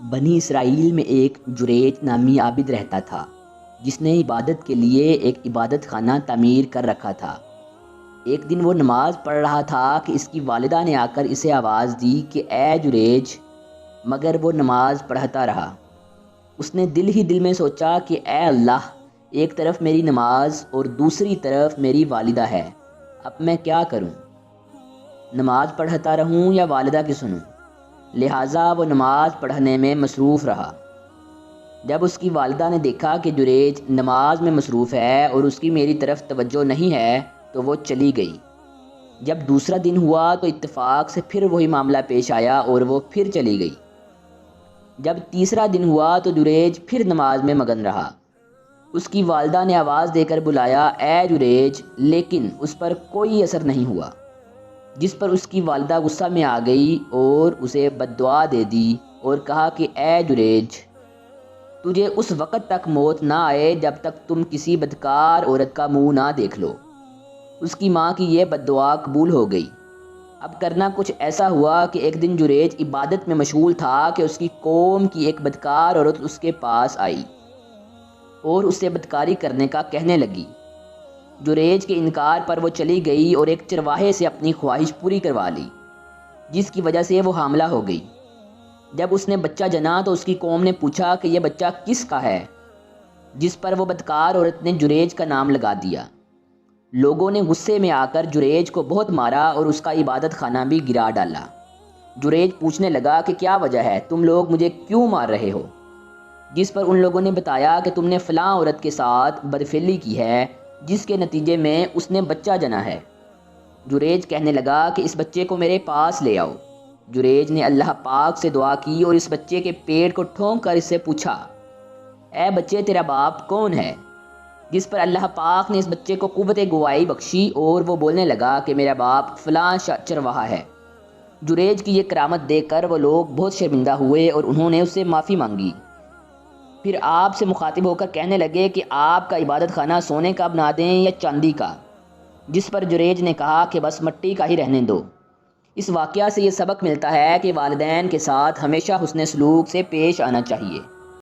بنی اسرائیل میں ایک جریج نامی عابد رہتا تھا جس نے عبادت کے لیے ایک عبادت خانہ تعمیر کر رکھا تھا۔ ایک دن وہ نماز پڑھ رہا تھا کہ اس کی والدہ نے آ کر اسے آواز دی کہ اے جریج، مگر وہ نماز پڑھتا رہا۔ اس نے دل ہی دل میں سوچا کہ اے اللہ، ایک طرف میری نماز اور دوسری طرف میری والدہ ہے، اب میں کیا کروں؟ نماز پڑھتا رہوں یا والدہ کی سنوں؟ لہٰذا وہ نماز پڑھنے میں مصروف رہا۔ جب اس کی والدہ نے دیکھا کہ جریج نماز میں مصروف ہے اور اس کی میری طرف توجہ نہیں ہے تو وہ چلی گئی۔ جب دوسرا دن ہوا تو اتفاق سے پھر وہی معاملہ پیش آیا اور وہ پھر چلی گئی۔ جب تیسرا دن ہوا تو جریج پھر نماز میں مگن رہا۔ اس کی والدہ نے آواز دے کر بلایا، اے جریج، لیکن اس پر کوئی اثر نہیں ہوا، جس پر اس کی والدہ غصہ میں آ گئی اور اسے بد دعا دے دی اور کہا کہ اے جریج، تجھے اس وقت تک موت نہ آئے جب تک تم کسی بدکار عورت کا منہ نہ دیکھ لو۔ اس کی ماں کی یہ بد دعا قبول ہو گئی۔ اب کرنا کچھ ایسا ہوا کہ ایک دن جریج عبادت میں مشغول تھا کہ اس کی قوم کی ایک بدکار عورت اس کے پاس آئی اور اس سے بدکاری کرنے کا کہنے لگی۔ جریج کے انکار پر وہ چلی گئی اور ایک چرواہے سے اپنی خواہش پوری کروا لی، جس کی وجہ سے وہ حاملہ ہو گئی۔ جب اس نے بچہ جنا تو اس کی قوم نے پوچھا کہ یہ بچہ کس کا ہے، جس پر وہ بدکار عورت نے جریج کا نام لگا دیا۔ لوگوں نے غصے میں آ کر جریج کو بہت مارا اور اس کا عبادت خانہ بھی گرا ڈالا۔ جریج پوچھنے لگا کہ کیا وجہ ہے، تم لوگ مجھے کیوں مار رہے ہو؟ جس پر ان لوگوں نے بتایا کہ تم نے فلاں عورت کے ساتھ بدفعلی کی ہے، جس کے نتیجے میں اس نے بچہ جنا ہے۔ جریج کہنے لگا کہ اس بچے کو میرے پاس لے آؤ۔ جریج نے اللہ پاک سے دعا کی اور اس بچے کے پیٹ کو ٹھونک کر اس سے پوچھا، اے بچے، تیرا باپ کون ہے؟ جس پر اللہ پاک نے اس بچے کو قوت گواہی بخشی اور وہ بولنے لگا کہ میرا باپ فلاں چرواہا ہے۔ جریج کی یہ کرامت دیکھ کر وہ لوگ بہت شرمندہ ہوئے اور انہوں نے اس سے معافی مانگی۔ پھر آپ سے مخاطب ہو کر کہنے لگے کہ آپ کا عبادت خانہ سونے کا بنا دیں یا چاندی کا؟ جس پر جریج نے کہا کہ بس مٹی کا ہی رہنے دو۔ اس واقعہ سے یہ سبق ملتا ہے کہ والدین کے ساتھ ہمیشہ حسن سلوک سے پیش آنا چاہیے۔